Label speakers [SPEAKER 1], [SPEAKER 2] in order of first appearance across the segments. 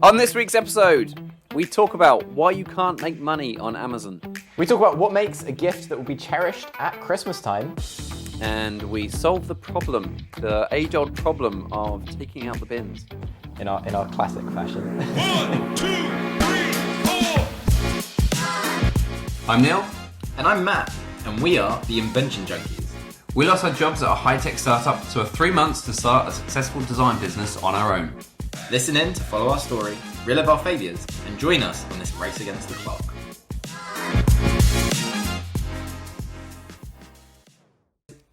[SPEAKER 1] On this week's episode, we talk about why you can't make money on Amazon.
[SPEAKER 2] We talk about what makes a gift that will be cherished at Christmas time.
[SPEAKER 1] And we solve the problem, the age-old problem of taking out the bins.
[SPEAKER 2] In our classic fashion.
[SPEAKER 3] 1, 2, 3, 4.
[SPEAKER 4] I'm Neil.
[SPEAKER 5] And I'm Matt, and we are the Invention Junkies.
[SPEAKER 4] We lost our jobs at a high-tech startup, so have 3 months to start a successful design business on our own.
[SPEAKER 5] Listen in to follow our story, relive our failures, and join us on this race against the clock.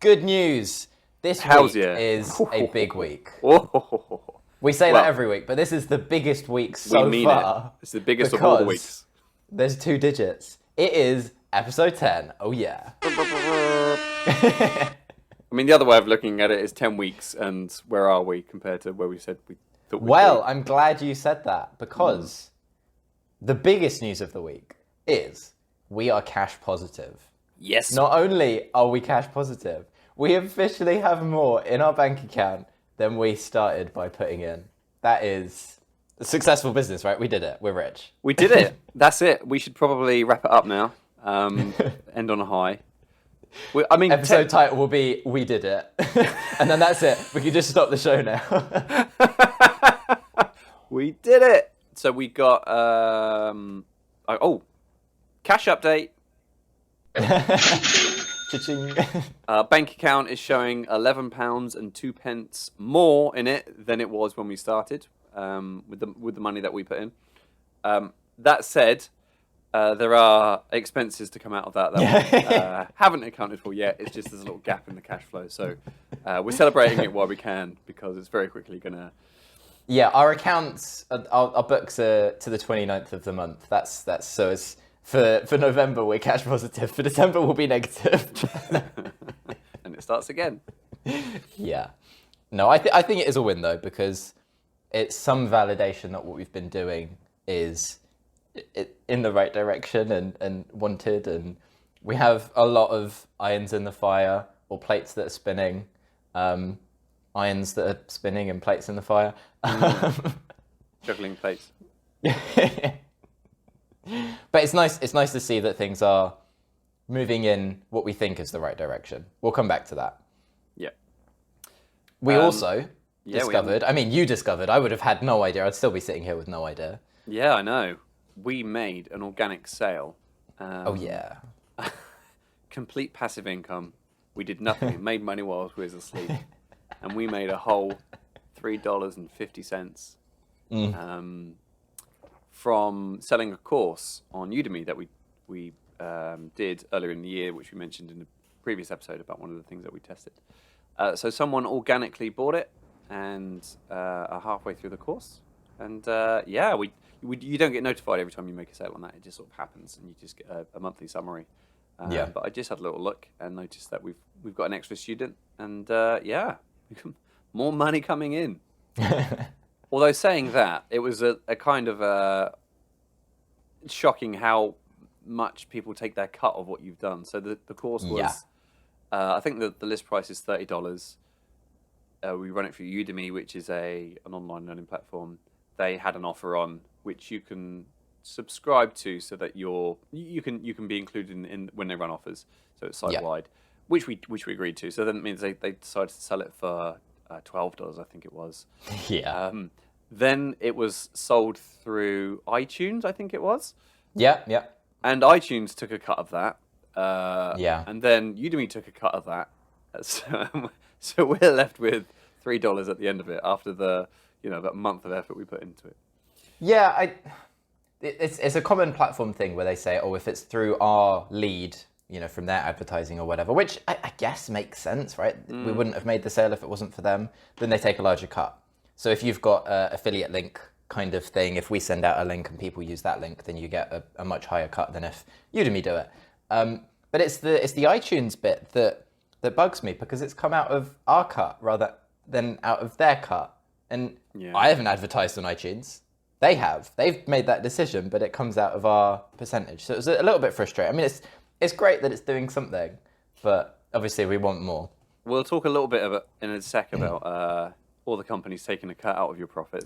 [SPEAKER 2] Good news. This
[SPEAKER 1] Hells
[SPEAKER 2] week
[SPEAKER 1] yeah.
[SPEAKER 2] is a big week.
[SPEAKER 1] Oh,
[SPEAKER 2] We say
[SPEAKER 1] Well,
[SPEAKER 2] that every week, but this is the biggest week
[SPEAKER 1] we
[SPEAKER 2] so
[SPEAKER 1] mean
[SPEAKER 2] far.
[SPEAKER 1] it. It's the biggest of all the
[SPEAKER 2] because
[SPEAKER 1] weeks.
[SPEAKER 2] There's 2 digits. It is episode 10. Oh yeah.
[SPEAKER 1] I mean, the other way of looking at it is 10 weeks, and where are we compared to where we said we thought we'd
[SPEAKER 2] Well,
[SPEAKER 1] be?
[SPEAKER 2] I'm glad you said that because the biggest news of the week is we are cash positive.
[SPEAKER 1] Yes.
[SPEAKER 2] Not only are we cash positive, we officially have more in our bank account than we started by putting in. That is a successful business, right? We did it. We're rich.
[SPEAKER 1] We did it. That's it. We should probably wrap it up now. End on a high. I mean,
[SPEAKER 2] Episode title will be "We Did It," and then that's it. We can just stop the show now.
[SPEAKER 1] we did it. So we got cash update.
[SPEAKER 2] Cha-ching.
[SPEAKER 1] Bank account is showing £11.02 more in it than it was when we started with the money that we put in. That said, there are expenses to come out of that we haven't accounted for yet. It's just there's a little gap in the cash flow. So we're celebrating it while we can because it's very quickly going to...
[SPEAKER 2] Yeah, our accounts, our books are to the 29th of the month. That's so it's for November we're cash positive. For December we'll be negative.
[SPEAKER 1] and it starts again.
[SPEAKER 2] Yeah. No, I think it is a win though because it's some validation that what we've been doing is in the right direction and wanted, and we have a lot of irons in the fire or plates that are spinning, irons that are spinning and plates in the fire.
[SPEAKER 1] Juggling plates.
[SPEAKER 2] But it's nice to see that things are moving in what we think is the right direction. We'll come back to that.
[SPEAKER 1] Yeah.
[SPEAKER 2] We also
[SPEAKER 1] yeah,
[SPEAKER 2] discovered, you discovered, I would have had no idea. I'd still be sitting here with no idea.
[SPEAKER 1] Yeah, I know. We made an organic sale.
[SPEAKER 2] Oh yeah.
[SPEAKER 1] Complete passive income. We did nothing. We made money while we was asleep. And we made a whole $3.50 from selling a course on Udemy that we did earlier in the year, which we mentioned in the previous episode about one of the things that we tested. So someone organically bought it and are halfway through the course. And you don't get notified every time you make a sale on that. It just sort of happens, and you just get a monthly summary. But I just had a little look and noticed that we've got an extra student, and more money coming in. Although saying that, it was a kind of shocking how much people take their cut of what you've done. So the course was, I think the list price is $30. We run it through Udemy, which is an online learning platform. They had an offer on which you can subscribe to, so that you can be included in when they run offers. So it's site wide, which we agreed to. So then it means they decided to sell it for $12, I think it was.
[SPEAKER 2] Yeah.
[SPEAKER 1] Then it was sold through iTunes, I think it was.
[SPEAKER 2] Yeah.
[SPEAKER 1] And iTunes took a cut of that. And then Udemy took a cut of that. So we're left with $3 at the end of it after that month of effort we put into it.
[SPEAKER 2] Yeah, it's a common platform thing where they say, oh, if it's through our lead, from their advertising or whatever, which I guess makes sense, right? We wouldn't have made the sale if it wasn't for them. Then they take a larger cut. So if you've got an affiliate link kind of thing, if we send out a link and people use that link, then you get a much higher cut than if Udemy do it. But it's the iTunes bit that bugs me because it's come out of our cut rather than out of their cut. And I haven't advertised on iTunes. They have. They've made that decision, but it comes out of our percentage. So it was a little bit frustrating. I mean, it's great that it's doing something, but obviously we want more.
[SPEAKER 1] We'll talk a little bit in a sec about all the companies taking a cut out of your profits.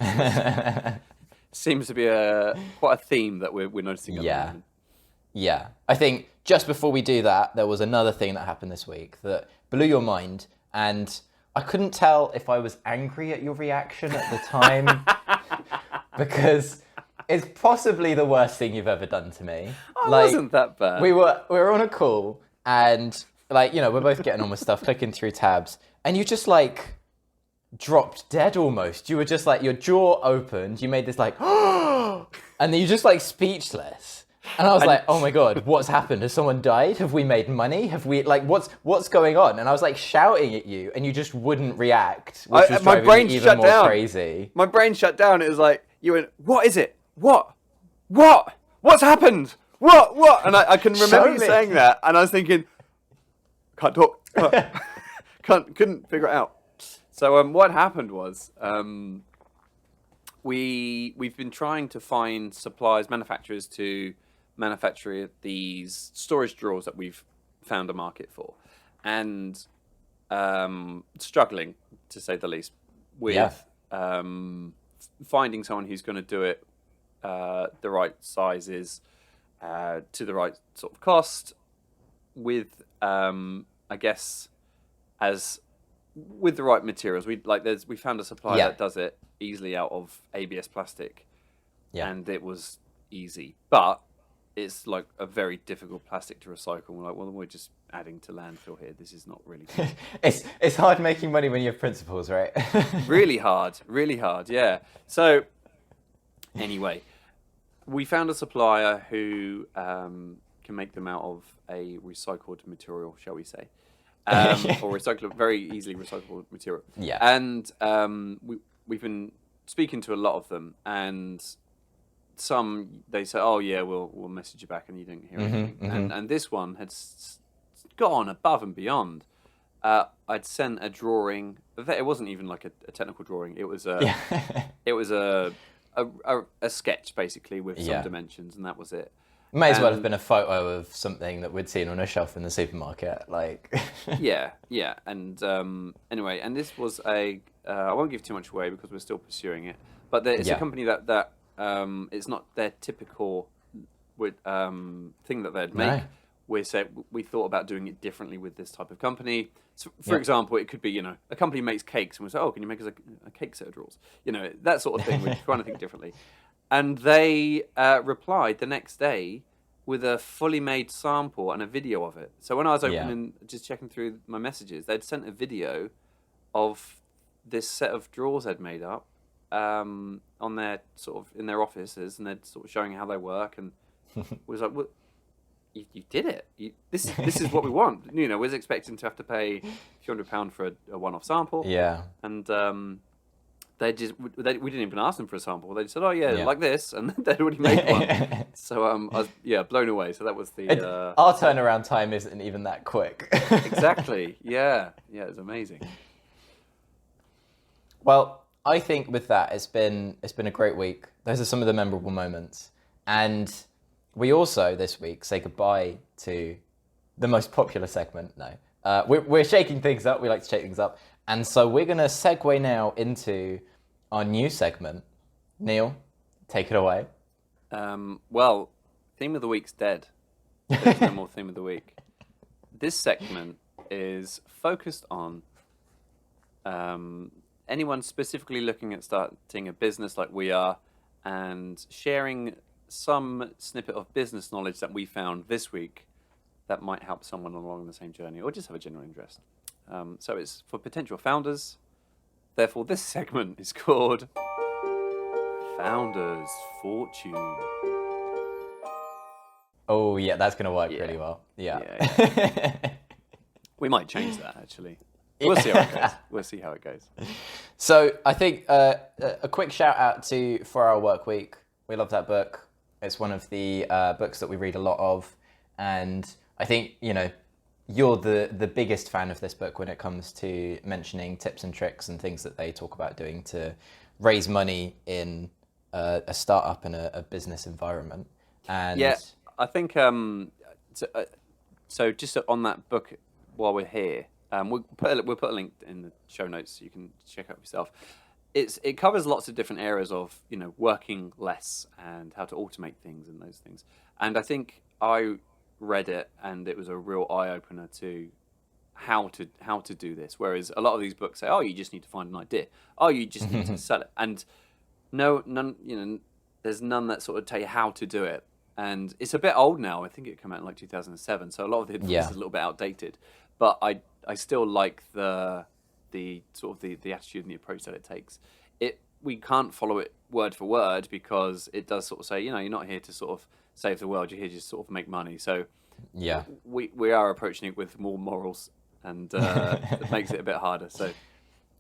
[SPEAKER 1] seems to be quite a theme that we're noticing at the moment.
[SPEAKER 2] Yeah. I think just before we do that, there was another thing that happened this week that blew your mind, and I couldn't tell if I was angry at your reaction at the time because it's possibly the worst thing you've ever done to me.
[SPEAKER 1] It wasn't that bad.
[SPEAKER 2] We were on a call and we're both getting on with stuff, clicking through tabs, and you just dropped dead almost. You were just your jaw opened, you made this and then you just speechless. And I was oh my God, what's happened? Has someone died? Have we made money? Have we what's going on? And I was shouting at you, and you just wouldn't react, which was
[SPEAKER 1] my
[SPEAKER 2] driving
[SPEAKER 1] brain
[SPEAKER 2] me even
[SPEAKER 1] shut
[SPEAKER 2] more
[SPEAKER 1] down.
[SPEAKER 2] crazy.
[SPEAKER 1] My brain shut down. It was you went, what is it? What's happened? What? And I can remember
[SPEAKER 2] Show
[SPEAKER 1] you
[SPEAKER 2] me.
[SPEAKER 1] saying that, and I was thinking, can't talk. Couldn't figure it out. So what happened was we've been trying to find manufacturers to manufacture these storage drawers that we've found a market for, and struggling, to say the least, with finding someone who's going to do it the right sizes to the right sort of cost, with I guess with the right materials. We found a supplier that does it easily out of ABS plastic, and it was easy, but it's a very difficult plastic to recycle. We're well, we're just adding to landfill here. This is not really good.
[SPEAKER 2] It's hard making money when you have principles, right?
[SPEAKER 1] really hard, yeah. So anyway, we found a supplier who can make them out of a recycled material, shall we say, or very easily recyclable material.
[SPEAKER 2] Yeah.
[SPEAKER 1] And we've been speaking to a lot of them, and some they say, "Oh yeah, we'll message you back," and you don't hear anything. And this one had gone above and beyond. I'd sent a drawing. It wasn't even a technical drawing. It was a sketch basically with some dimensions, and that was it.
[SPEAKER 2] May as well have been a photo of something that we'd seen on a shelf in the supermarket.
[SPEAKER 1] Yeah. And anyway, and this was I won't give too much away because we're still pursuing it. But it's a company that it's not their typical thing that they'd make. No. We thought about doing it differently with this type of company. So, for example, it could be a company makes cakes, and we say, "Oh, can you make us a cake set of drawers?" That sort of thing. We're trying to think differently. And they replied the next day with a fully made sample and a video of it. So when I was just checking through my messages, they'd sent a video of this set of drawers they'd made up on their in their offices, and they're sort of showing how they work. And was "Well, you did it. This is what we want." We was expecting to have to pay a few £100 for a one-off sample. Yeah. And we didn't even ask them for a sample. They just said, "Oh yeah, like this," and they'd already made one. So I was blown away. So that was
[SPEAKER 2] our turnaround time isn't even that quick.
[SPEAKER 1] Exactly. Yeah, it was amazing.
[SPEAKER 2] Well, I think with that, it's been a great week. Those are some of the memorable moments, and we also this week say goodbye to the most popular segment. No, we're shaking things up. We like to shake things up. And so we're going to segue now into our new segment. Neil, take it away.
[SPEAKER 1] Well, theme of the week's dead. There's no more theme of the week. This segment is focused on anyone specifically looking at starting a business like we are, and sharing some snippet of business knowledge that we found this week that might help someone along the same journey, or just have a general interest. So it's for potential founders. Therefore, this segment is called Founder's Fortune.
[SPEAKER 2] Oh, yeah, that's going to work really well. Yeah.
[SPEAKER 1] We might change that, actually. We'll see how it goes.
[SPEAKER 2] So I think a quick shout out to 4 Hour Work Week. We love that book. It's one of the books that we read a lot of. And I think, you're the biggest fan of this book when it comes to mentioning tips and tricks and things that they talk about doing to raise money in a startup and a business environment. And
[SPEAKER 1] I think so. Just on that book, while we're here, we'll put a link in the show notes so you can check out yourself. it covers lots of different areas of working less and how to automate things and those things. And I think I read it and it was a real eye opener to how to do this. Whereas a lot of these books say, oh, you just need to find an idea. Oh, you just need to sell it. And none. There's none that sort of tell you how to do it. And it's a bit old now. I think it came out in like 2007. So a lot of the advice is a little bit outdated. But I still like the sort of the attitude and the approach that it takes. We can't follow it word for word because it does sort of say, you're not here to sort of save the world. You're here to just sort of make money. So we are approaching it with more morals, and it makes it a bit harder. So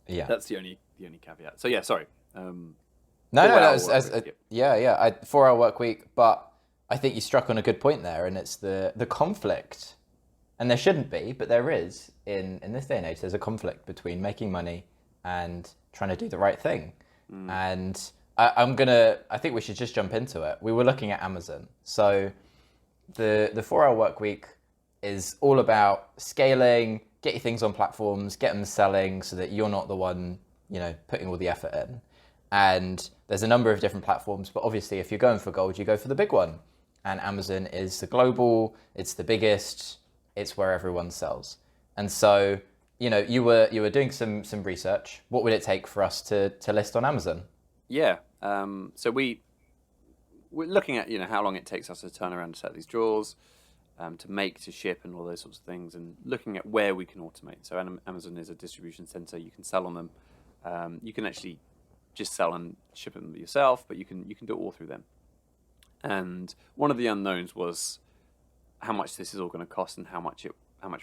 [SPEAKER 1] that's the only caveat. So sorry.
[SPEAKER 2] No, that was 4-hour work week. But I think you struck on a good point there, and it's the conflict. And there shouldn't be, but there is in this day and age. There's a conflict between making money and trying to do the right thing. And I think we should just jump into it. We were looking at Amazon. So the 4-hour work week is all about scaling, get your things on platforms, get them selling so that you're not the one, putting all the effort in. And there's a number of different platforms, but obviously if you're going for gold, you go for the big one. And Amazon is the global, it's the biggest, it's where everyone sells. And so, you were doing some research. What would it take for us to list on Amazon?
[SPEAKER 1] Yeah. So we're looking at, how long it takes us to turn around and set these drawers, to make, to ship, and all those sorts of things, and looking at where we can automate. So Amazon is a distribution center. You can sell on them. You can actually just sell and ship them yourself, but you can do it all through them. And one of the unknowns was how much this is all going to cost and how much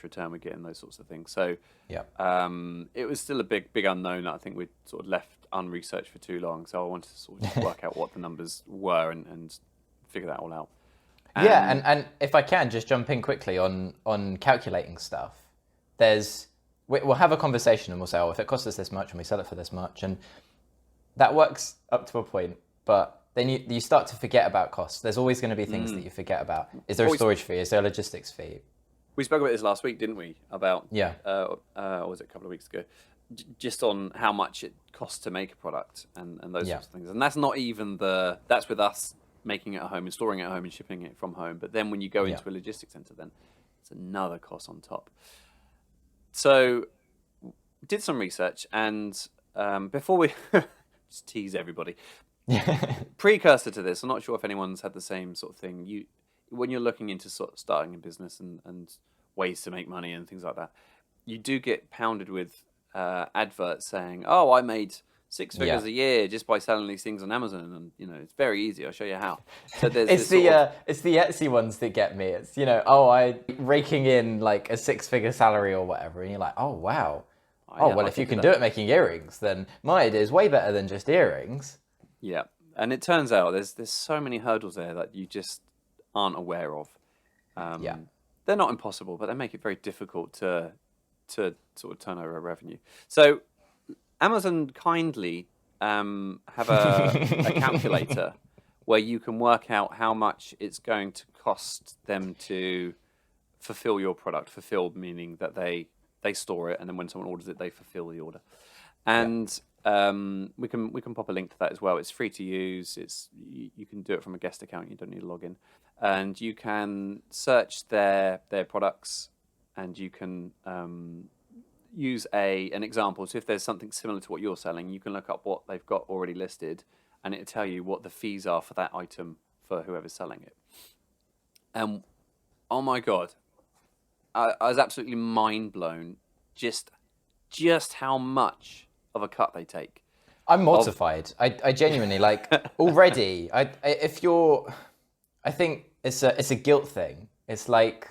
[SPEAKER 1] return we get and those sorts of things. So it was still a big unknown that I think we'd sort of left unresearched for too long. So I wanted to sort of just work out what the numbers were and figure that all out.
[SPEAKER 2] And if I can just jump in quickly on calculating stuff, we'll have a conversation and we'll say, if it costs us this much and we sell it for this much, and that works up to a point, but then you start to forget about costs. There's always going to be things that you forget about. Is there a storage fee? Is there a logistics fee?
[SPEAKER 1] We spoke about this last week, didn't we? About or was it a couple of weeks ago? Just on how much it costs to make a product and those sorts of things. And that's not even that's with us making it at home and storing it at home and shipping it from home. But then when you go into a logistics center, then it's another cost on top. So did some research, and before we just tease everybody, precursor to this, I'm not sure if anyone's had the same sort of thing. When you're looking into sort of starting a business and ways to make money and things like that, you do get pounded with adverts saying, "Oh, I made 6 figures a year just by selling these things on Amazon, and it's very easy. I'll show you how." So there's
[SPEAKER 2] it's the Etsy ones that get me. It's I raking in like a 6-figure salary or whatever, and you're like, "Oh wow, if you can do it making earrings, then my idea is way better than just earrings."
[SPEAKER 1] Yeah, and it turns out there's so many hurdles there that you just aren't aware of. They're not impossible, but they make it very difficult to sort of turn over revenue. So Amazon kindly have a calculator where you can work out how much it's going to cost them to fulfill your product. Fulfill meaning that they store it, and then when someone orders it, they fulfill the order. And we can pop a link to that as well. It's free to use. You can do it from a guest account. You don't need to log in, and you can search their products, and you can use an example. So if there's something similar to what you're selling, you can look up what they've got already listed, and it'll tell you what the fees are for that item for whoever's selling it. And oh my god, I was absolutely mind blown just how much of a cut they take.
[SPEAKER 2] I'm mortified. I genuinely already. I think it's a guilt thing. It's like,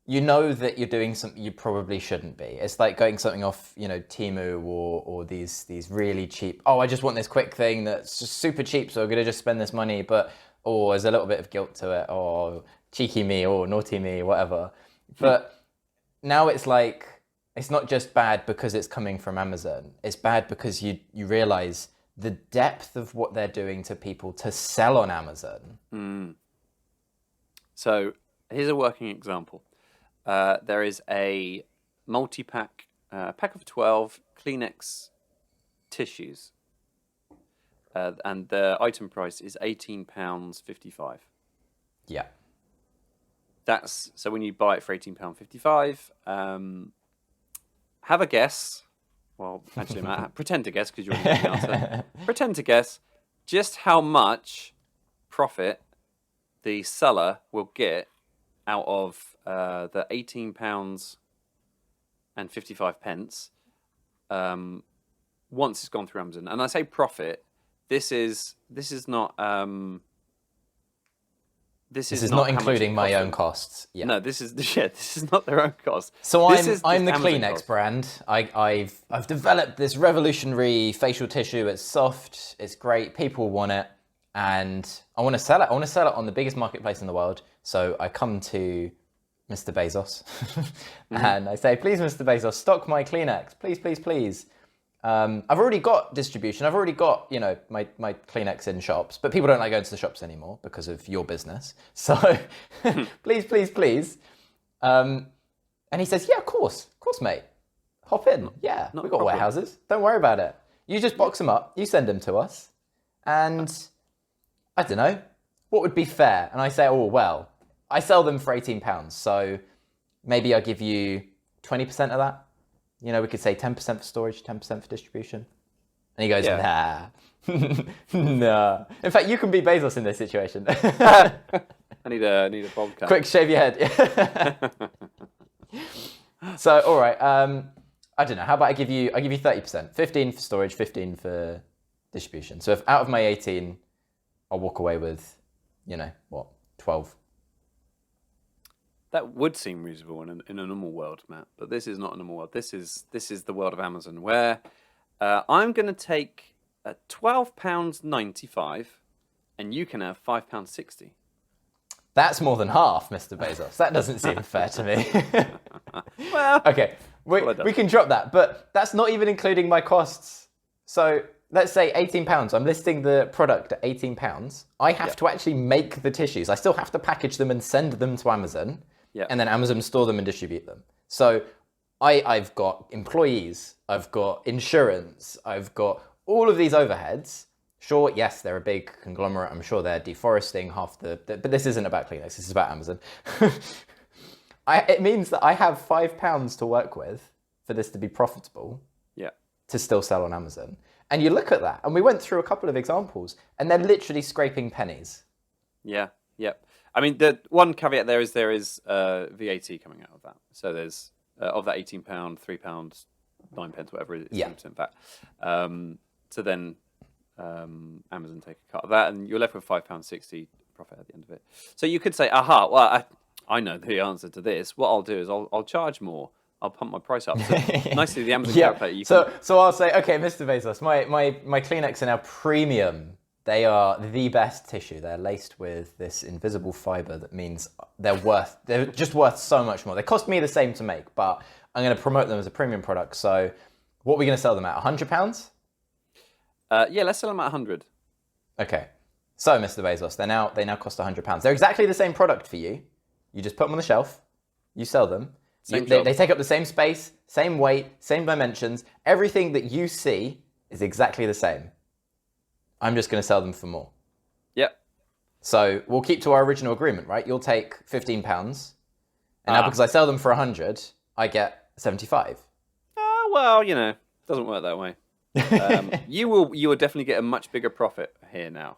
[SPEAKER 2] that you're doing something you probably shouldn't be. It's like getting something off, Temu or these really cheap. Oh, I just want this quick thing that's just super cheap, so I'm gonna just spend this money. But there's a little bit of guilt to it, or cheeky me, or naughty me, whatever. But now it's like, it's not just bad because it's coming from Amazon. It's bad because you realize the depth of what they're doing to people to sell on Amazon.
[SPEAKER 1] So here's a working example. There is a multi-pack, pack of 12 Kleenex tissues. and the item price is £18.55.
[SPEAKER 2] Yeah.
[SPEAKER 1] That's so when you buy it for £18.55. Have a guess. Well, actually, Matt, pretend to guess because you're already the answer. Pretend to guess just how much profit the seller will get out of the £18.55 once it's gone through Amazon. And I say profit. This is not. This is
[SPEAKER 2] not
[SPEAKER 1] how much
[SPEAKER 2] including
[SPEAKER 1] it
[SPEAKER 2] my
[SPEAKER 1] cost
[SPEAKER 2] own
[SPEAKER 1] them.
[SPEAKER 2] costs. Yeah.
[SPEAKER 1] No, this is this is not their own cost.
[SPEAKER 2] So
[SPEAKER 1] This is
[SPEAKER 2] I'm the
[SPEAKER 1] just Amazon
[SPEAKER 2] Kleenex
[SPEAKER 1] cost.
[SPEAKER 2] brand. I've developed this revolutionary facial tissue. It's soft. It's great. People want it, and I want to sell it. I want to sell it on the biggest marketplace in the world. So I come to Mr. Bezos and I say, please, Mr. Bezos, stock my Kleenex, please, please, please. I've already got distribution. I've already got, my Kleenex in shops, but people don't like going to the shops anymore because of your business. So please, please, please. And he says, yeah, of course, mate. Hop in. Yeah,
[SPEAKER 1] not
[SPEAKER 2] we've
[SPEAKER 1] a
[SPEAKER 2] got
[SPEAKER 1] problem.
[SPEAKER 2] warehouses. Don't worry about it. You just box them up. You send them to us. And I don't know, what would be fair? And I say, oh, well, I sell them for £18. So maybe I'll give you 20% of that. We could say 10% for storage, 10% for distribution. And he goes, nah. Nah. In fact, you can be Bezos in this situation.
[SPEAKER 1] I need a bold cut.
[SPEAKER 2] Quick, shave your head. So, all right. I don't know. How about I give you 30%. 15 for storage, 15 for distribution. So if out of my 18, I'll walk away with, 12.
[SPEAKER 1] That would seem reasonable in a normal world, Matt. But this is not a normal world. This is the world of Amazon, where I'm going to take £12.95, and you can have £5.60.
[SPEAKER 2] That's more than half, Mr. Bezos. That doesn't seem fair to me.
[SPEAKER 1] Well,
[SPEAKER 2] Okay, we can drop that, but that's not even including my costs. So let's say £18. I'm listing the product at £18. I have to actually make the tissues. I still have to package them and send them to Amazon.
[SPEAKER 1] Yeah.
[SPEAKER 2] And then Amazon store them and distribute them. So I've got employees, I've got insurance, I've got all of these overheads. Sure, yes, they're a big conglomerate. I'm sure they're deforesting half but this isn't about Kleenex. This is about Amazon. It means that I have £5 to work with for this to be profitable.
[SPEAKER 1] yeah.
[SPEAKER 2] To still sell on Amazon. And you look at that, and we went through a couple of examples, and they're literally scraping pennies.
[SPEAKER 1] Yeah, yeah. I mean, the one caveat there is VAT coming out of that. So there's of that £18, £3, 9 pence, whatever it is,
[SPEAKER 2] Yeah.
[SPEAKER 1] 10% VAT. So then Amazon take a cut of that, and you're left with £5.60 profit at the end of it. So you could say, aha, well, I know the answer to this. What I'll do is I'll charge more. I'll pump my price up. So nicely, the Amazon calculator.
[SPEAKER 2] So I'll say, okay, Mr. Bezos, my Kleenex are now premium. They are the best tissue. They're laced with this invisible fiber that means they're just worth so much more. They cost me the same to make, but I'm going to promote them as a premium product. So what are we going to sell them at? £100?
[SPEAKER 1] Yeah, let's sell them at 100.
[SPEAKER 2] Okay. So, Mr. Bezos, they now cost £100. They're exactly the same product for you. You just put them on the shelf. You sell them. They take up the same space, same weight, same dimensions. Everything that you see is exactly the same. I'm just going to sell them for more.
[SPEAKER 1] Yep.
[SPEAKER 2] So we'll keep to our original agreement, right? You'll take £15, and now because I sell them for 100, I get 75.
[SPEAKER 1] Well, doesn't work that way. You will definitely get a much bigger profit here now.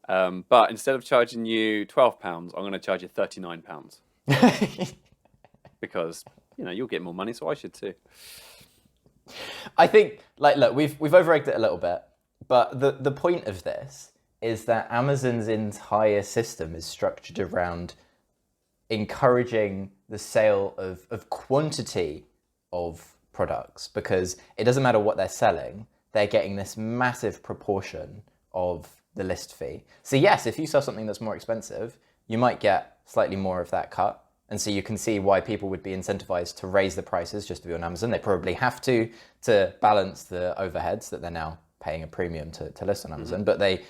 [SPEAKER 1] But instead of charging you £12, I'm going to charge you £39 because you'll get more money, so I should too.
[SPEAKER 2] I think, look, we've over-egged it a little bit, but the point of this is that Amazon's entire system is structured around encouraging the sale of quantity of products, because it doesn't matter what they're selling, they're getting this massive proportion of the list fee. So yes, if you sell something that's more expensive, you might get slightly more of that cut. And so you can see why people would be incentivized to raise the prices just to be on Amazon. They probably have to balance the overheads that they're now paying a premium to list on Amazon. But they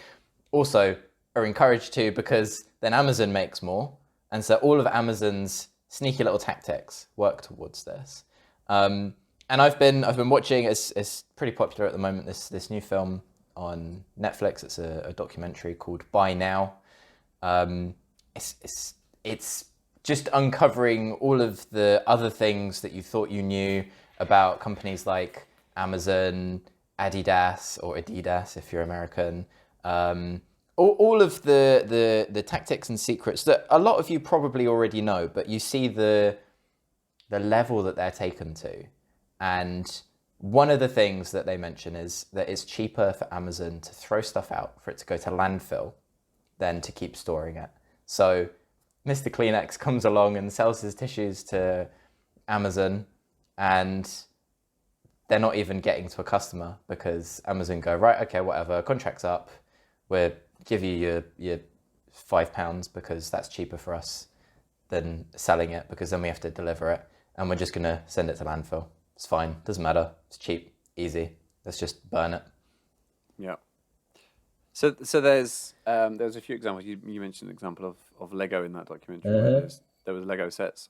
[SPEAKER 2] also are encouraged to, because then Amazon makes more. And so all of Amazon's sneaky little tactics work towards this. And I've been watching, it's pretty popular at the moment, this new film on Netflix. It's a documentary called Buy Now. It's just uncovering all of the other things that you thought you knew about companies like Amazon, Adidas, or Adidas if you're American. All of the tactics and secrets that a lot of you probably already know, but you see the level that they're taken to. And one of the things that they mention is that it's cheaper for Amazon to throw stuff out, for it to go to landfill, than to keep storing it. So Mr. Kleenex comes along and sells his tissues to Amazon, and they're not even getting to a customer because Amazon go, right, okay, whatever, contract's up, we'll give you your £5 because that's cheaper for us than selling it, because then we have to deliver it, and we're just going to send it to landfill. It's fine, doesn't matter, it's cheap, easy, let's just burn it.
[SPEAKER 1] Yeah. So there's a few examples. You mentioned an example of Lego in that documentary. Where there was Lego sets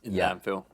[SPEAKER 1] in the landfill.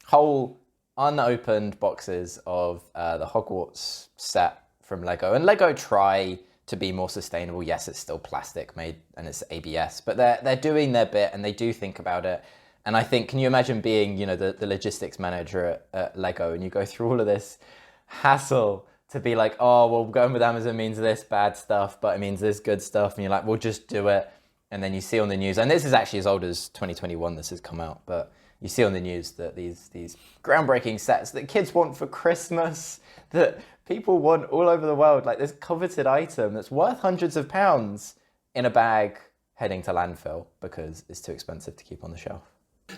[SPEAKER 2] Whole unopened boxes of the Hogwarts set from Lego. And Lego try to be more sustainable. Yes, it's still plastic made and it's ABS, but they're doing their bit and they do think about it. And I think, can you imagine being, the logistics manager at Lego, and you go through all of this hassle to be like, oh, well, going with Amazon means this bad stuff, but it means this good stuff. And you're like, we'll just do it. And then you see on the news, and this is actually as old as 2021, this has come out, but you see on the news that these groundbreaking sets that kids want for Christmas, that people want all over the world, like this coveted item that's worth hundreds of pounds, in a bag heading to landfill because it's too expensive to keep on the shelf.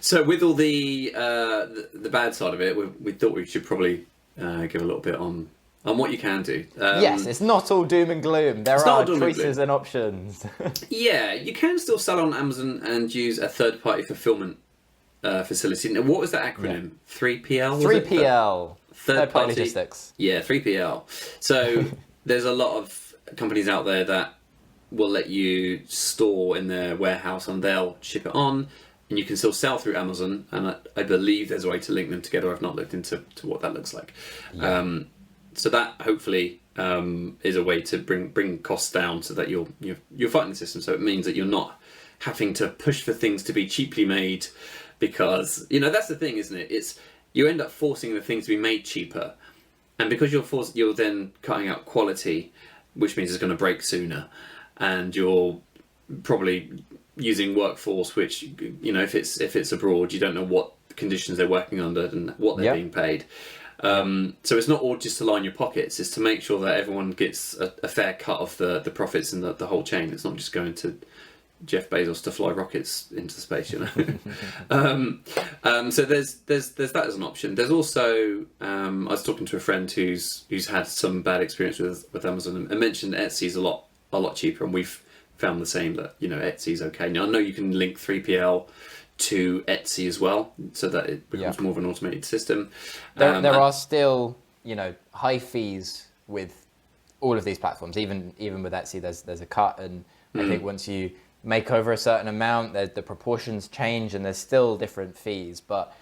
[SPEAKER 4] So with all the bad side of it, we thought we should probably give a little bit on what you can do.
[SPEAKER 2] Yes, it's not all doom and gloom. There are choices and options.
[SPEAKER 4] Yeah, you can still sell on Amazon and use a third-party fulfillment facility. Now, what was that acronym? 3PL?
[SPEAKER 2] 3PL.
[SPEAKER 4] Third-party
[SPEAKER 2] logistics.
[SPEAKER 4] Yeah, 3PL. So there's a lot of companies out there that will let you store in their warehouse and they'll ship it on. And you can still sell through Amazon, and I believe there's a way to link them together. I've not looked into what that looks like. Yeah. So that hopefully is a way to bring costs down, so that you're fighting the system. So it means that you're not having to push for things to be cheaply made, because that's the thing, isn't it? It's you end up forcing the thing to be made cheaper, and because you're then cutting out quality, which means it's going to break sooner, and you're probably using workforce which if it's abroad, you don't know what conditions they're working under and what they're being paid. So it's not all just to line your pockets, it's to make sure that everyone gets a fair cut of the profits in the whole chain. It's not just going to Jeff Bezos to fly rockets into space, So there's that as an option. There's also I was talking to a friend who's had some bad experience with Amazon, and mentioned Etsy's a lot cheaper, and we've found the same, that Etsy's okay. Now I know you can link 3PL to Etsy as well, so that it becomes more of an automated system.
[SPEAKER 2] There are still high fees with all of these platforms. Even with Etsy, there's a cut, and I think once you make over a certain amount, the proportions change, and there's still different fees. But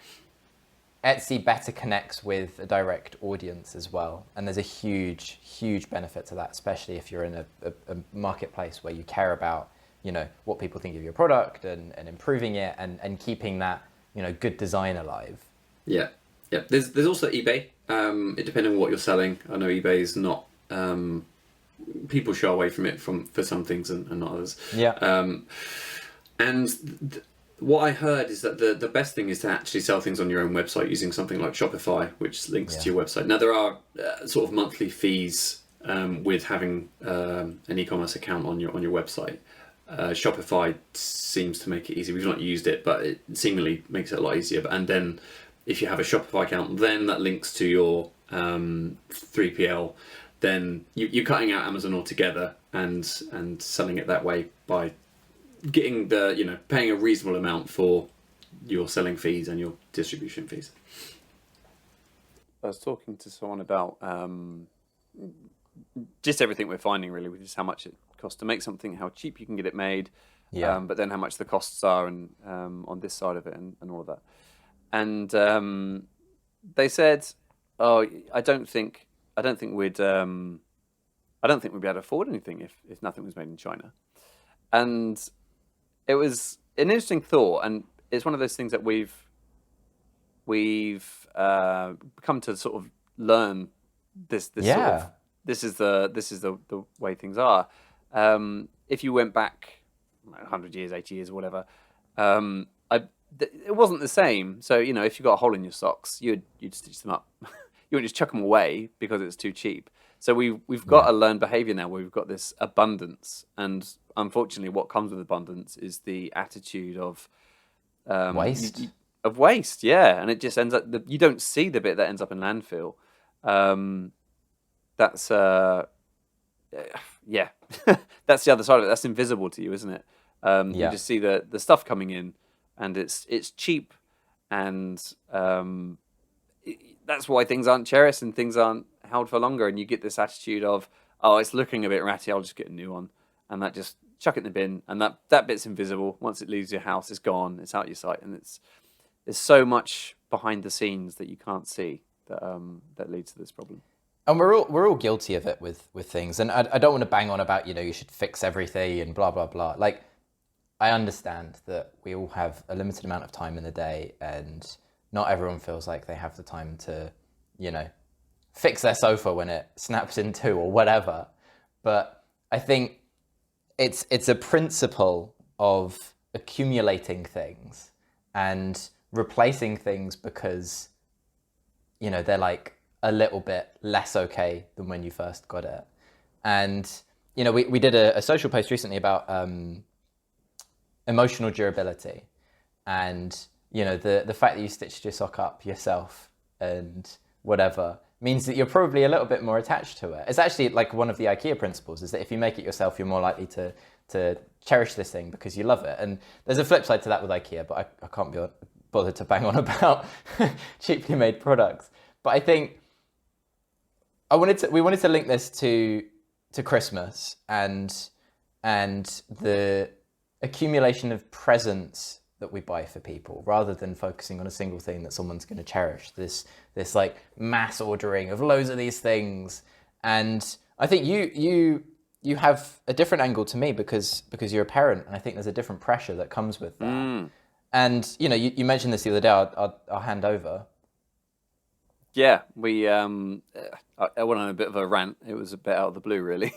[SPEAKER 2] Etsy better connects with a direct audience as well, and there's a huge benefit to that, especially if you're in a marketplace where you care about what people think of your product and improving it and keeping that good design alive. Yeah.
[SPEAKER 4] There's also eBay. It depending on what you're selling. I know eBay is not. People shy away from it for some things and not others. Yeah. What I heard is that the best thing is to actually sell things on your own website using something like Shopify, which links to your website. Now, there are sort of monthly fees with having an e-commerce account on your website. Shopify seems to make it easy. We've not used it, but it seemingly makes it a lot easier. And then if you have a Shopify account, then that links to your 3PL. Then you're cutting out Amazon altogether and selling it that way by getting paying a reasonable amount for your selling fees and your distribution fees.
[SPEAKER 1] I was talking to someone about just everything we're finding really, which is how much it costs to make something, how cheap you can get it made, but then how much the costs are, and on this side of it, and all of that. And they said, "Oh, I don't think we'd I don't think we'd be able to afford anything if nothing was made in China. And it was an interesting thought, and it's one of those things that we've come to sort of learn this sort of, this is the way things are. If you went back 100 years, 80 years, or whatever, it wasn't the same. So if you got a hole in your socks, you'd stitch them up. You wouldn't just chuck them away because it's too cheap. So we've got a learned behavior now where we've got this abundance, and unfortunately, what comes with abundance is the attitude of
[SPEAKER 2] Waste.
[SPEAKER 1] Of waste, yeah, and it just ends up. You don't see the bit that ends up in landfill. That's yeah, that's the other side of it. That's invisible to you, isn't it? You just see the stuff coming in, and it's cheap, and that's why things aren't cherished and things aren't held for longer. And you get this attitude of, oh, it's looking a bit ratty, I'll just get a new one, and that just chuck it in the bin, and that bit's invisible. Once it leaves your house, it's gone, it's out your sight, and there's so much behind the scenes that you can't see that leads to this problem.
[SPEAKER 2] And we're all guilty of it with things. And I don't want to bang on about, you should fix everything and blah, blah, blah. Like, I understand that we all have a limited amount of time in the day, and not everyone feels like they have the time to, fix their sofa when it snaps in two or whatever. But I think it's a principle of accumulating things and replacing things because, they're like a little bit less okay than when you first got it. And, we did a social post recently about emotional durability, and, the fact that you stitched your sock up yourself and whatever means that you're probably a little bit more attached to it. It's actually like one of the IKEA principles is that if you make it yourself, you're more likely to cherish this thing because you love it. And there's a flip side to that with IKEA, but I can't be bothered to bang on about cheaply made products. But I think we wanted to link this to Christmas and the accumulation of presents that we buy for people, rather than focusing on a single thing that someone's going to cherish. This like mass ordering of loads of these things. And I think you have a different angle to me because you're a parent, and I think there's a different pressure that comes with that. And you mentioned this the other day. I'll hand over.
[SPEAKER 1] Yeah, we. I went on a bit of a rant. It was a bit out of the blue, really.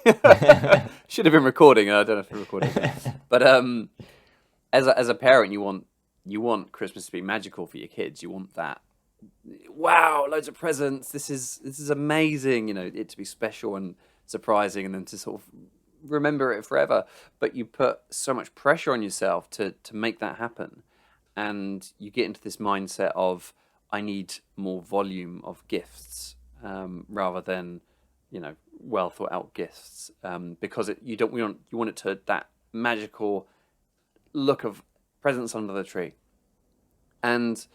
[SPEAKER 1] Should have been recording. I don't know if we're recording. But as a parent, you want Christmas to be magical for your kids. You want that. Wow, loads of presents. This is amazing. It to be special and surprising, and then to sort of remember it forever. But you put so much pressure on yourself to make that happen, and you get into this mindset of, I need more volume of gifts rather than well thought out gifts, because you want it to that magical look of presents under the tree. And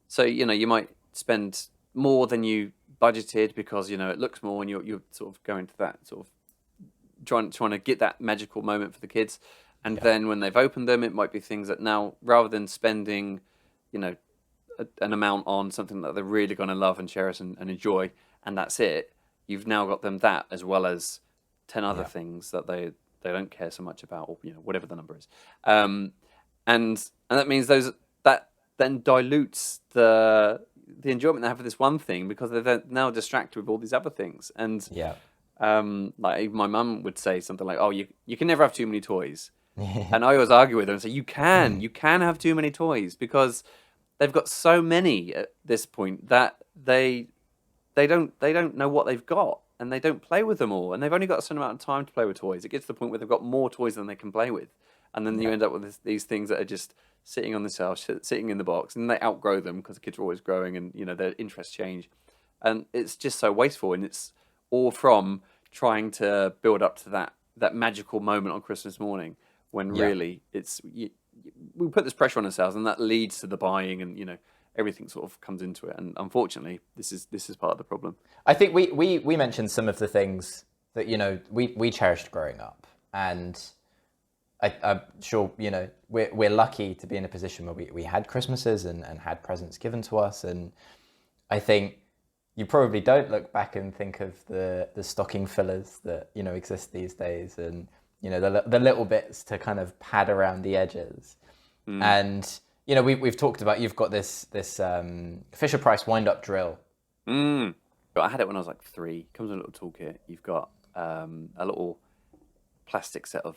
[SPEAKER 1] so you might spend more than you budgeted because it looks more, and you're sort of going to that sort of trying to get that magical moment for the kids. And then when they've opened them, it might be things that now, rather than spending an amount on something that they're really going to love and cherish and enjoy, and that's it, you've now got them that as well as 10 other things that they don't care so much about, or whatever the number is, and that means that then dilutes the enjoyment they have for this one thing, because they're now distracted with all these other things. And like my mum would say something like, oh, you can never have too many toys. And I always argue with her and say, you can have too many toys, because they've got so many at this point that they don't know what they've got, and they don't play with them all, and they've only got a certain amount of time to play with toys. It gets to the point where they've got more toys than they can play with, and then you end up with these things that are just sitting on the shelf, sitting in the box, and they outgrow them because the kids are always growing, and their interests change, and it's just so wasteful. And it's all from trying to build up to that magical moment on Christmas morning, when really it's we put this pressure on ourselves, and that leads to the buying, and everything sort of comes into it. And unfortunately, this is part of the problem.
[SPEAKER 2] I think we mentioned some of the things that we cherished growing up, and I'm sure we're lucky to be in a position where we had Christmases and had presents given to us. And I think you probably don't look back and think of the stocking fillers that, you know, exist these days, and, you know, the little bits to kind of pad around the edges. And, you know, we've talked about, you've got this Fisher-Price wind-up drill.
[SPEAKER 1] But I had it when I was like 3. Comes in a little toolkit. You've got a little plastic set of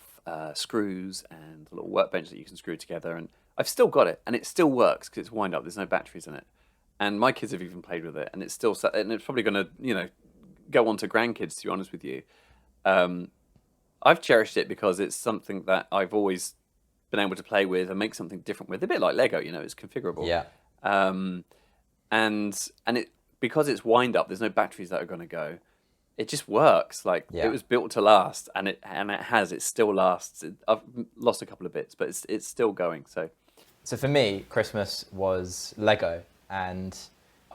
[SPEAKER 1] screws and a little workbench that you can screw together. And I've still got it, and it still works because it's wind up. There's no batteries in it, and my kids have even played with it, and it's still and it's probably going to, you know, go on to grandkids. To be honest with you, I've cherished it because it's something that I've always been able to play with and make something different with. A bit like Lego, you know, it's configurable.
[SPEAKER 2] Yeah.
[SPEAKER 1] And it, because it's wind up, there's no batteries that are going to go. It just works. Like, it was built to last, and it still lasts. I've lost a couple of bits, but it's still going. So
[SPEAKER 2] for me, Christmas was Lego, and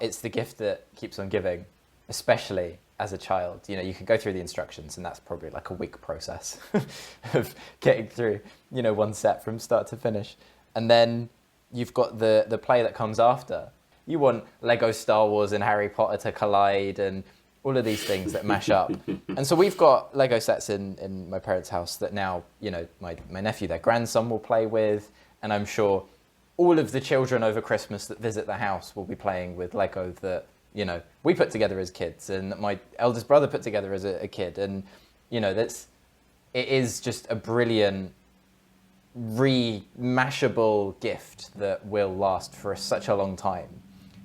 [SPEAKER 2] it's the gift that keeps on giving, especially as a child. You know, you can go through the instructions, and that's probably like a week process of getting through, you know, one set from start to finish. And then you've got the play that comes after. You want Lego Star Wars and Harry Potter to collide, and all of these things that mash up. And so we've got Lego sets in my parents' house that now, you know, my nephew, their grandson, will play with. And I'm sure all of the children over Christmas that visit the house will be playing with Lego that, you know, we put together as kids, and that my eldest brother put together as a kid. And, you know, it is just a brilliant, remashable gift that will last for such a long time.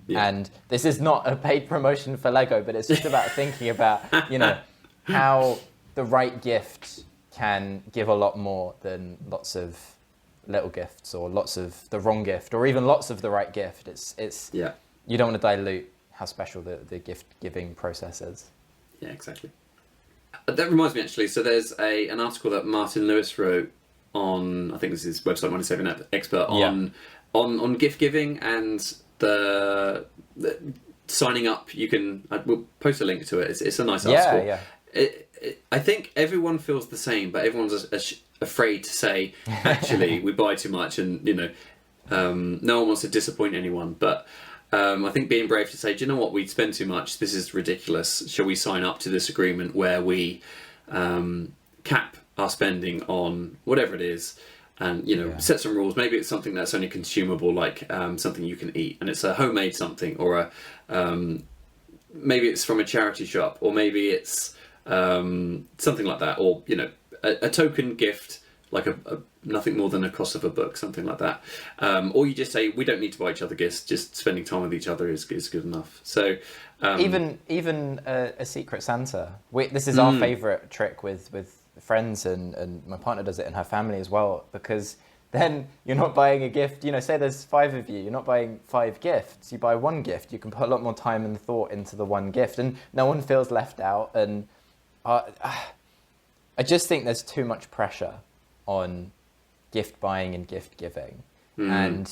[SPEAKER 2] Yeah. And this is not a paid promotion for Lego, but it's just about thinking about, you know, how the right gift can give a lot more than lots of little gifts, or lots of the wrong gift, or even lots of the right gift. It's you don't want to dilute how special the gift giving process is.
[SPEAKER 4] Yeah, exactly. That reminds me, actually. So there's an article that Martin Lewis wrote on, I think this is his website, Money Saving Expert, on gift giving and the signing up. We'll post a link to it. It's a nice article.
[SPEAKER 2] Yeah.
[SPEAKER 4] I think everyone feels the same, but everyone's afraid to say, actually, we buy too much, and, you know, no one wants to disappoint anyone. But I think being brave to say, do you know what, we spend too much, this is ridiculous, shall we sign up to this agreement where we cap our spending on whatever it is, and, you know, set some rules. Maybe it's something that's only consumable, like something you can eat, and it's a homemade something, or maybe it's from a charity shop, or maybe it's something like that, or, you know, a token gift, like a nothing more than a cost of a book, something like that. Or you just say, we don't need to buy each other gifts, just spending time with each other is good enough. So
[SPEAKER 2] even a Secret Santa. This is our favourite trick with friends, and my partner does it in her family as well, because then you're not buying a gift. You know, say there's 5 of you, you're not buying 5 gifts, you buy 1 gift. You can put a lot more time and thought into the 1 gift, and no one feels left out. And I just think there's too much pressure on gift buying and gift giving. And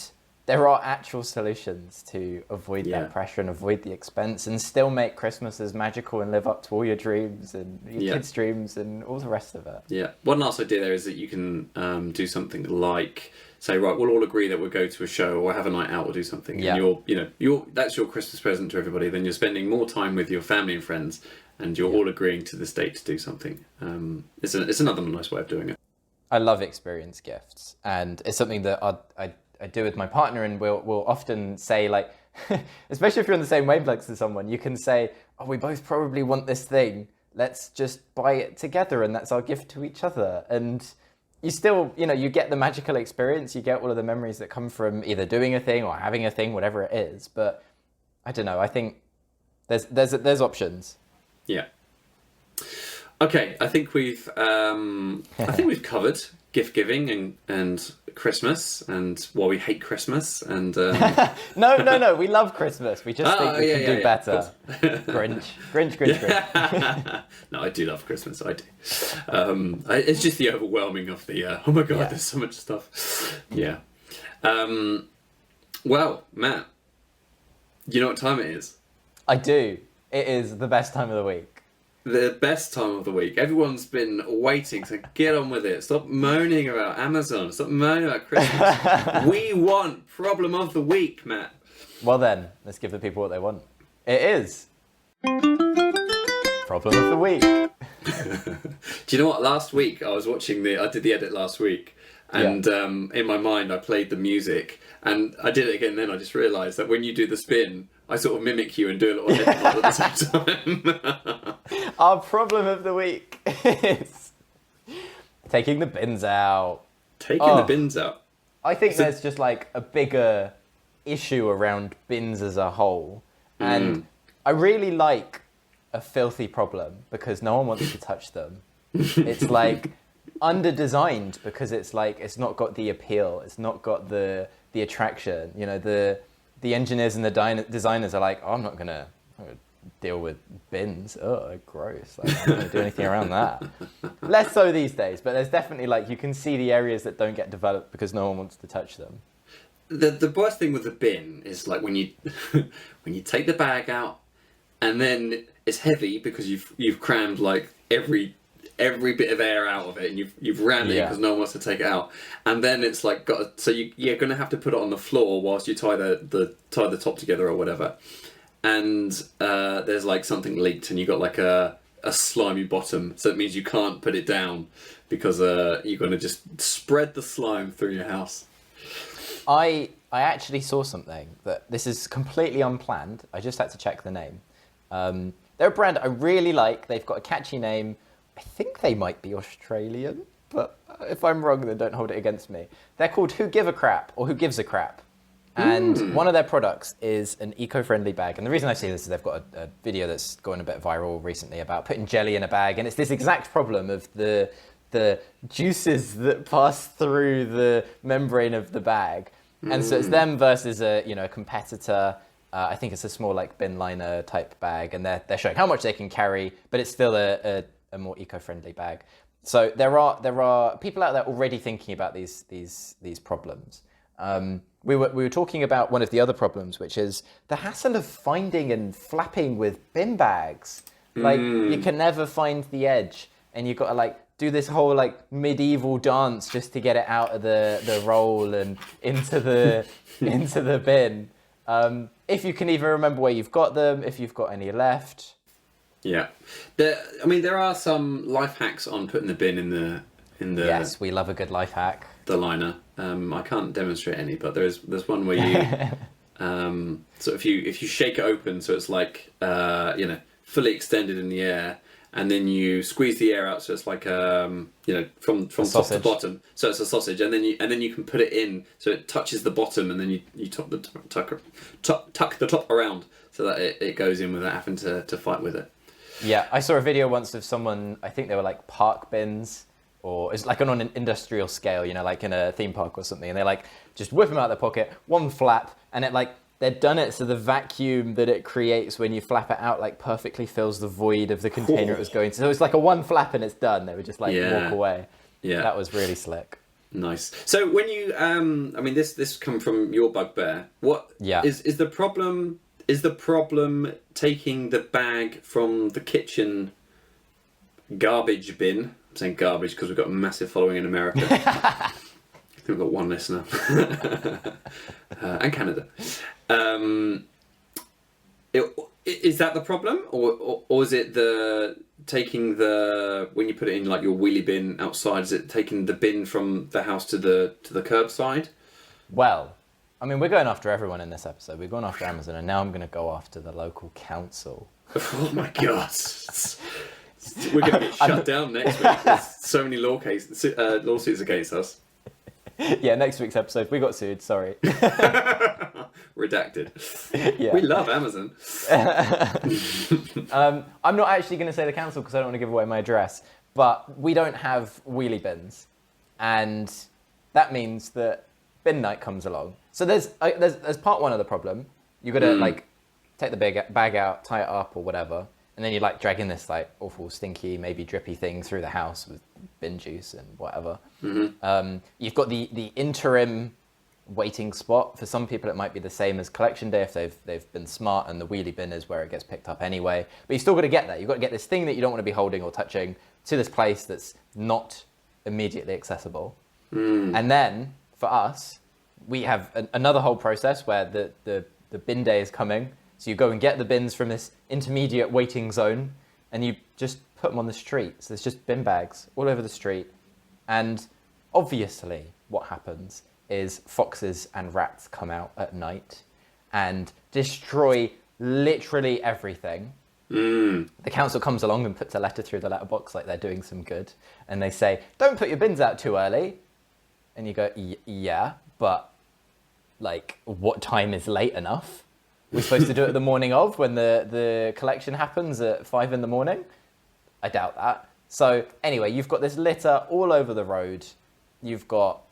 [SPEAKER 2] there are actual solutions to avoid that pressure and avoid the expense, and still make Christmas as magical and live up to all your dreams and your kids' dreams and all the rest of it.
[SPEAKER 4] Yeah. One last idea there is that you can do something like, say, right, we'll all agree that we'll go to a show or have a night out or do something.
[SPEAKER 2] Yeah.
[SPEAKER 4] And that's your Christmas present to everybody. Then you're spending more time with your family and friends, and you're all agreeing to this date to do something. It's another nice way of doing it.
[SPEAKER 2] I love experience gifts, and it's something that I do with my partner, and we'll often say, like, especially if you're on the same wavelengths as someone, you can say, oh, we both probably want this thing, let's just buy it together, and that's our gift to each other. And you still, you know, you get the magical experience, you get all of the memories that come from either doing a thing or having a thing, whatever it is. But I don't know, I think there's options.
[SPEAKER 4] Yeah. Okay, I think we've covered gift giving and Christmas, and why we hate Christmas, and
[SPEAKER 2] No, we love Christmas. We just think we can do better. Grinch.
[SPEAKER 4] No, I do love Christmas. I do. It's just the overwhelming of the oh my god, there's so much stuff. Yeah. Well, Matt, you know what time it is?
[SPEAKER 2] I do. It is the best time of the week.
[SPEAKER 4] The best time of the week. Everyone's been waiting, so get on with it. Stop moaning about Amazon. Stop moaning about Christmas. We want problem of the week, Matt.
[SPEAKER 2] Well then, let's give the people what they want. It is Problem of the week.
[SPEAKER 4] Do you know what? Last week I was watching I did the edit last week, and in my mind I played the music, and I did it again. Then I just realised that when you do the spin, I sort of mimic you and do a little edit at the same time.
[SPEAKER 2] Our problem of the week is taking the bins out.
[SPEAKER 4] Taking the bins out.
[SPEAKER 2] I think there's just like a bigger issue around bins as a whole. And I really like a filthy problem because no one wants to touch them. It's like under-designed because it's like it's not got the appeal. It's not got the attraction. You know, the engineers and the designers are like, oh, I'm not gonna deal with bins. Oh, gross. Like, I'm not gonna do anything around that. Less so these days, but there's definitely like you can see the areas that don't get developed because no one wants to touch them.
[SPEAKER 4] The worst thing with the bin is like when you when you take the bag out, and then it's heavy because you've crammed like every bit of air out of it, and you've rammed it because no one wants to take it out, and then it's like you're gonna have to put it on the floor whilst you tie the top together or whatever, and there's like something leaked, and you got like a slimy bottom, so it means you can't put it down because you're gonna just spread the slime through your house.
[SPEAKER 2] I actually saw something that this is completely unplanned. I just had to check the name. They're a brand I really like. They've got a catchy name. I think they might be Australian, but if I'm wrong, then don't hold it against me. They're called Who Give a Crap, or Who Gives a Crap. And one of their products is an eco-friendly bag. And the reason I say this is they've got a video that's gone a bit viral recently about putting jelly in a bag. And it's this exact problem of the juices that pass through the membrane of the bag. And so it's them versus a competitor. I think it's a small like bin liner type bag, and they're showing how much they can carry, but it's still a more eco-friendly bag. So there are people out there already thinking about these problems. We were talking about one of the other problems, which is the hassle of finding and flapping with bin bags. Like you can never find the edge, and you've got to like do this whole like medieval dance just to get it out of the roll and into the bin. If you can even remember where you've got them, if you've got any left.
[SPEAKER 4] Yeah, there are some life hacks on putting the bin in the.
[SPEAKER 2] Yes, we love a good life hack.
[SPEAKER 4] The liner. I can't demonstrate any, but there's one where you so if you shake it open, so it's like fully extended in the air, and then you squeeze the air out, so it's like from top to bottom, so it's a sausage, and then you can put it in, so it touches the bottom, and then you tuck the top around, so that it goes in without having to fight with it.
[SPEAKER 2] Yeah, I saw a video once of someone. I think they were like park bins. Or it's like on an industrial scale, like in a theme park or something, and they like just whip them out of their pocket, one flap, and it like they've done it so the vacuum that it creates when you flap it out like perfectly fills the void of the container it was going to. So it's like a one flap and it's done. They would just like walk away. Yeah, that was really slick.
[SPEAKER 4] Nice. So when you, this come from your bugbear. What is the problem? Is the problem taking the bag from the kitchen garbage bin? I'm saying garbage because we've got a massive following in America. I think we've got one listener. And Canada. Is that the problem? Or is it when you put it in like your wheelie bin outside, is it taking the bin from the house to the curbside?
[SPEAKER 2] Well, we're going after everyone in this episode. We've gone after Amazon, and now I'm going to go after the local council.
[SPEAKER 4] Oh my God. We're going to get shut down next week. There's so many lawsuits against us.
[SPEAKER 2] Yeah, next week's episode, we got sued, sorry.
[SPEAKER 4] Redacted.
[SPEAKER 2] Yeah.
[SPEAKER 4] We love Amazon.
[SPEAKER 2] I'm not actually going to say the council because I don't want to give away my address, but we don't have wheelie bins. And that means that bin night comes along. So there's part one of the problem. You've got to like take the bag out, tie it up or whatever. And then you're like dragging this like awful, stinky, maybe drippy thing through the house with bin juice and whatever. Mm-hmm. You've got the interim waiting spot. For some people, it might be the same as collection day if they've been smart, and the wheelie bin is where it gets picked up anyway. But you still got to get there. You've got to get this thing that you don't want to be holding or touching to this place that's not immediately accessible. And then for us, we have another whole process where the bin day is coming. So you go and get the bins from this intermediate waiting zone, and you just put them on the street. So there's just bin bags all over the street. And obviously what happens is foxes and rats come out at night and destroy literally everything. The council comes along and puts a letter through the letterbox like they're doing some good. And they say, don't put your bins out too early. And you go, yeah, but like what time is late enough? We're supposed to do it the morning of when the collection happens at 5 a.m? I doubt that. So anyway, you've got this litter all over the road. You've got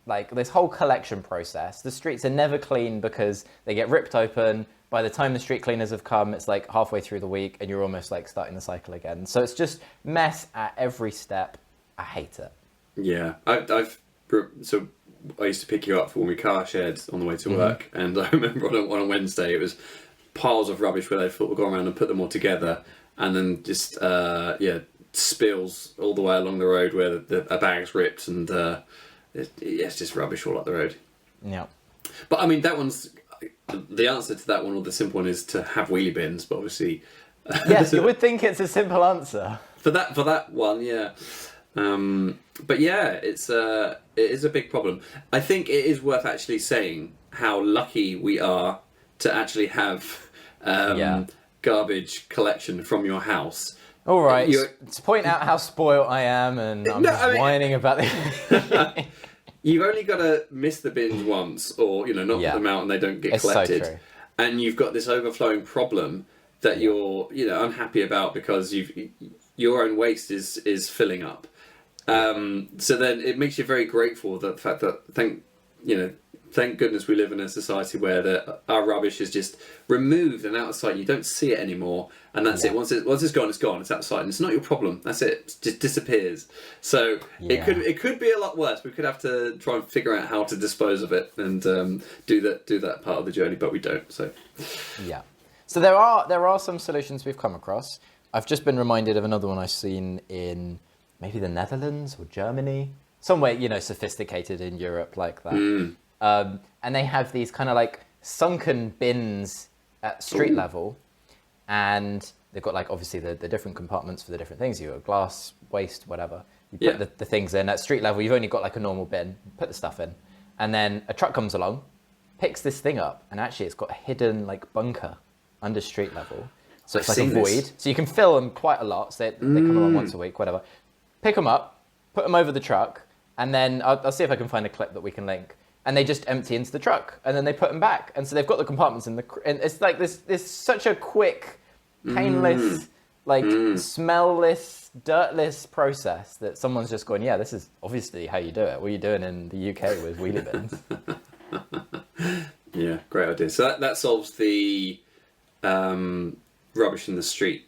[SPEAKER 2] like this whole collection process. The streets are never clean because they get ripped open. By the time the street cleaners have come, it's like halfway through the week and you're almost like starting the cycle again. So it's just mess at every step. I hate it.
[SPEAKER 4] Yeah, so I used to pick you up when we car shared on the way to work, and I remember on a Wednesday it was piles of rubbish where they thought we'd go around and put them all together, and then just spills all the way along the road where a bag's ripped, and it's just rubbish all up the road.
[SPEAKER 2] Yeah.
[SPEAKER 4] But I mean, that one's the answer to that one, or the simple one, is to have wheelie bins. But obviously,
[SPEAKER 2] Yes, you would think it's a simple answer.
[SPEAKER 4] for that one, yeah. But yeah, it is a big problem. I think it is worth actually saying how lucky we are to actually have garbage collection from your house.
[SPEAKER 2] All right,
[SPEAKER 4] You're-
[SPEAKER 2] to point out how spoiled I am, and I'm
[SPEAKER 4] No,
[SPEAKER 2] just
[SPEAKER 4] I mean-
[SPEAKER 2] whining about the...
[SPEAKER 4] You've only got to miss the bins once, or not
[SPEAKER 2] Yeah.
[SPEAKER 4] put them out and they don't get
[SPEAKER 2] It's so
[SPEAKER 4] collected,
[SPEAKER 2] true.
[SPEAKER 4] and you've got this overflowing problem that you're unhappy about because your own waste is filling up. So then it makes you very grateful that the fact that thank goodness we live in a society where our rubbish is just removed and out of sight. You don't see it anymore, and that's it. Once it's gone, it's gone. It's outside, and it's not your problem. That's it. It just disappears. So it could be a lot worse. We could have to try and figure out how to dispose of it and do that part of the journey, but we don't. So
[SPEAKER 2] Yeah. So there are some solutions we've come across. I've just been reminded of another one I've seen in maybe the Netherlands or Germany, somewhere sophisticated in Europe like that. And they have these kind of like sunken bins at street level, and they've got like obviously the different compartments for the different things. You've got glass, waste, whatever. You put the things in. At street level, you've only got like a normal bin. Put the stuff in, and then a truck comes along, picks this thing up, and actually it's got a hidden like bunker under street level. So it's
[SPEAKER 4] I've
[SPEAKER 2] like a
[SPEAKER 4] seen
[SPEAKER 2] void.
[SPEAKER 4] this.
[SPEAKER 2] So you can fill them quite a lot. So they come along once a week, whatever. Pick them up, put them over the truck, and then I'll see if I can find a clip that we can link. And they just empty into the truck, and then they put them back. And so they've got the compartments in and it's like this such a quick, painless, smellless, dirtless process that someone's just going, yeah, this is obviously how you do it. What are you doing in the UK with wheelie bins?
[SPEAKER 4] yeah, great idea. So that solves the rubbish in the street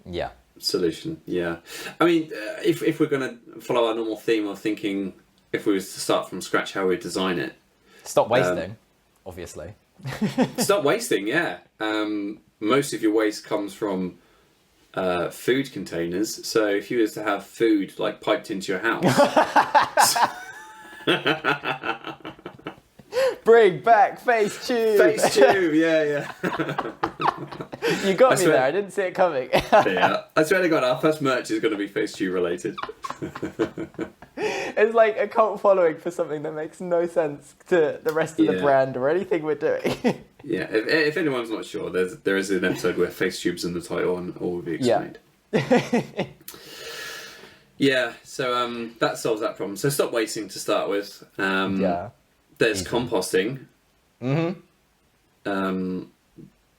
[SPEAKER 2] Yeah.
[SPEAKER 4] solution. Yeah, I mean, if we're going to follow our normal theme of thinking, if we was to start from scratch, how we design it,
[SPEAKER 2] Stop wasting, obviously.
[SPEAKER 4] stop wasting. Yeah, most of your waste comes from food containers. So if you was to have food like piped into your house,
[SPEAKER 2] Bring back face tube.
[SPEAKER 4] face tube. Yeah.
[SPEAKER 2] You got me
[SPEAKER 4] swear-
[SPEAKER 2] there. I didn't see it coming.
[SPEAKER 4] Yeah, I swear to God, our first merch is going to be face tube related.
[SPEAKER 2] It's like a cult following for something that makes no sense to the rest of the
[SPEAKER 4] Yeah.
[SPEAKER 2] brand or anything we're doing.
[SPEAKER 4] Yeah, if anyone's not sure, there is an episode where face tube's in the title and all will be explained. Yeah, so that solves that problem. So stop wasting to start with.
[SPEAKER 2] Yeah.
[SPEAKER 4] There's composting.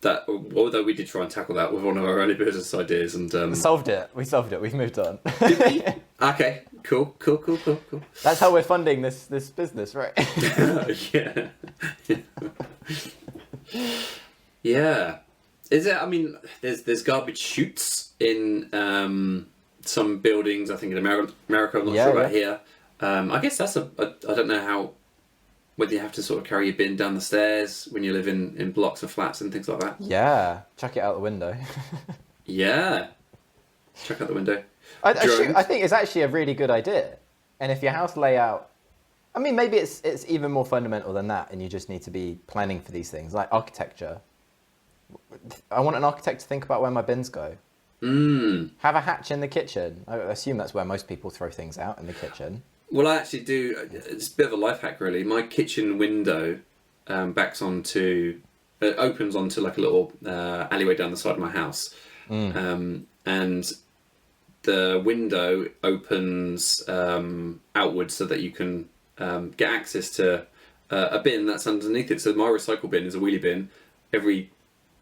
[SPEAKER 4] That, although we did try and tackle that with one of our early business ideas, and
[SPEAKER 2] Solved it. We solved it. We've moved on.
[SPEAKER 4] okay, cool.
[SPEAKER 2] That's how we're funding this business, right?
[SPEAKER 4] Yeah. Yeah. Is it? I mean, there's garbage chutes in some buildings. I think in America. I'm not sure about here. I guess that's I don't know whether you have to sort of carry your bin down the stairs when you live in blocks of flats and things like that.
[SPEAKER 2] Yeah. Chuck it out the window.
[SPEAKER 4] Yeah. Check out the window.
[SPEAKER 2] I
[SPEAKER 4] Drones.
[SPEAKER 2] think it's actually a really good idea. And if your house layout, I mean, maybe it's even more fundamental than that, and you just need to be planning for these things, like architecture. I want an architect to think about where my bins go. Have a hatch in the kitchen. I assume that's where most people throw things out, in the kitchen.
[SPEAKER 4] Well, I actually do. It's a bit of a life hack, really. My kitchen window opens onto like a little alleyway down the side of my house, and the window opens outwards so that you can get access to a bin that's underneath it. So my recycle bin is a wheelie bin. Every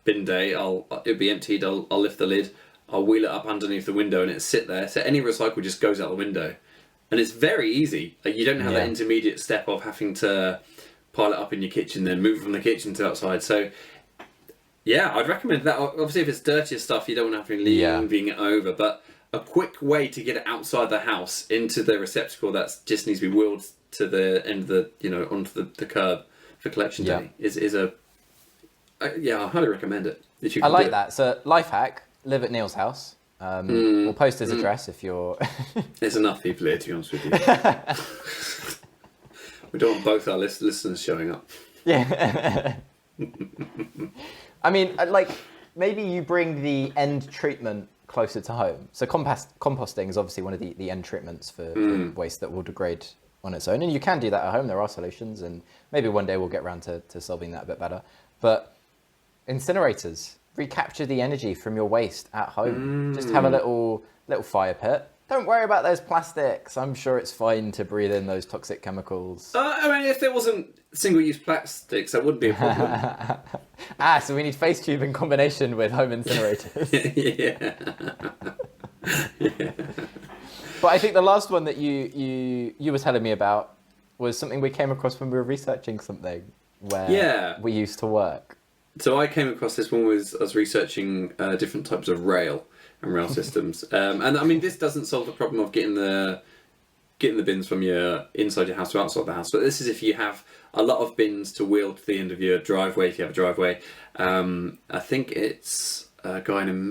[SPEAKER 4] bin day, it'll be emptied. I'll lift the lid. I'll wheel it up underneath the window, and it'll sit there. So any recycle just goes out the window. And it's very easy. Like, you don't have that intermediate step of having to pile it up in your kitchen, then move from the kitchen to outside. So, yeah, I'd recommend that. Obviously, if it's dirtier stuff, you don't want to have to leaving it over. But a quick way to get it outside the house into the receptacle that just needs to be wheeled to the end of the, onto the curb for collection day is I highly recommend it. If you
[SPEAKER 2] I
[SPEAKER 4] can
[SPEAKER 2] like
[SPEAKER 4] do it.
[SPEAKER 2] that. So, life hack, live at Neil's house. We'll post his address if you're...
[SPEAKER 4] There's enough people here, to be honest with you. We don't want both our listeners showing up.
[SPEAKER 2] Yeah. I mean, like, maybe you bring the end treatment closer to home. So composting is obviously one of the end treatments for waste that will degrade on its own. And you can do that at home. There are solutions. And maybe one day we'll get around to solving that a bit better. But incinerators, recapture the energy from your waste at home. Just have a little fire pit. Don't worry about those plastics. I'm sure it's fine to breathe in those toxic chemicals.
[SPEAKER 4] I mean, if there wasn't single-use plastics, that wouldn't be a problem.
[SPEAKER 2] So we need face tube in combination with home incinerators.
[SPEAKER 4] Yeah.
[SPEAKER 2] But I think the last one that you were telling me about was something we came across when we were researching something where we used to work.
[SPEAKER 4] So I came across this when I was researching different types of rail and rail systems. And I mean, this doesn't solve the problem of getting the bins from your inside your house to outside the house. But this is if you have a lot of bins to wheel to the end of your driveway, if you have a driveway. I think it's a guy in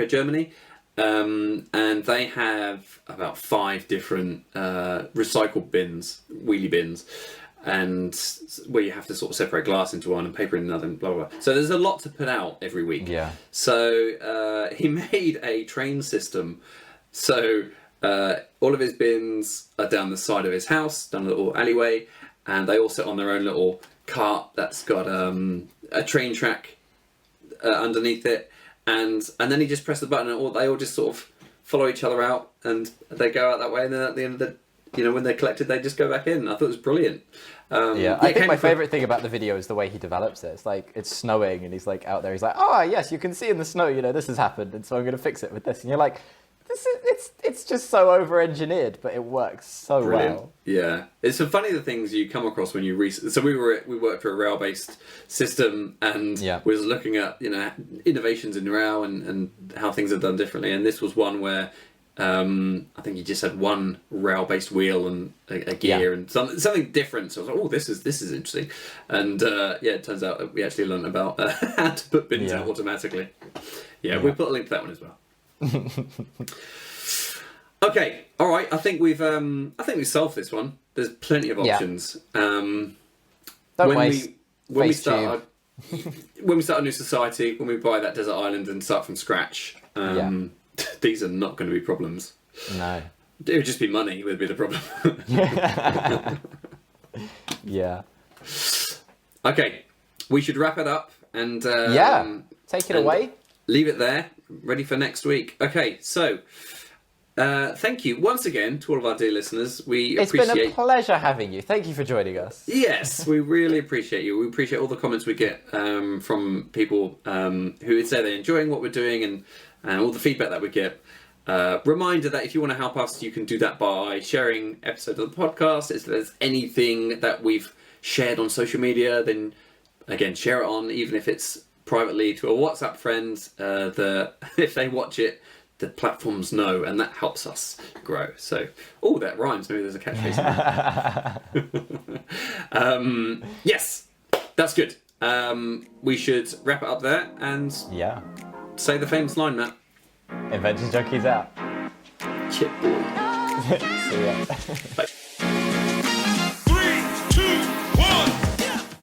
[SPEAKER 4] Germany. And they have about 5 different recycle bins, wheelie bins. And where you have to sort of separate glass into one and paper in another and blah, blah, blah. So there's a lot to put out every week.
[SPEAKER 2] Yeah.
[SPEAKER 4] So he made a train system. So all of his bins are down the side of his house, down a little alleyway, and they all sit on their own little cart that's got a train track underneath it. And then he just pressed the button and they all just sort of follow each other out and they go out that way. And then at the end of the when they're collected, they just go back in. I thought it was brilliant.
[SPEAKER 2] I think my favourite thing about the video is the way he develops it. It's like, it's snowing and he's like out there. He's like, oh, yes, you can see in the snow, this has happened. And so I'm going to fix it with this. And you're like, it's just so over-engineered, but it works so well.
[SPEAKER 4] Yeah. It's so funny the things you come across when you research. So we worked for a rail-based system and we was looking at, innovations in rail and how things are done differently. And this was one where I think you just had one rail-based wheel and a gear and something different. So I was like, oh, this is interesting. And it turns out we actually learned about how to put bins out automatically. Yeah, we'll put a link to that one as well. Okay, all right. I think we've solved this one. There's plenty of options.
[SPEAKER 2] Don't waste.
[SPEAKER 4] When we start a new society, when we buy that desert island and start from scratch. These are not going to be problems.
[SPEAKER 2] No.
[SPEAKER 4] It would just be money would be the problem.
[SPEAKER 2] Yeah.
[SPEAKER 4] Okay, we should wrap it up and
[SPEAKER 2] take it away.
[SPEAKER 4] Leave it there, ready for next week. Okay, so thank you once again to all of our dear listeners.
[SPEAKER 2] It's been a pleasure having you. Thank you for joining us.
[SPEAKER 4] Yes, we really appreciate you. We appreciate all the comments we get from people who would say they're enjoying what we're doing and all the feedback that we get. Reminder that if you want to help us, you can do that by sharing episodes of the podcast. If there's anything that we've shared on social media, then again, share it on, even if it's privately to a WhatsApp friend. If they watch it, the platforms know, and that helps us grow. So, that rhymes. Maybe there's a catchphrase. Yes, that's good. We should wrap it up there and say the famous line, Matt.
[SPEAKER 2] Invention Junkies out.
[SPEAKER 4] Chip boy.
[SPEAKER 2] See ya.
[SPEAKER 4] Bye.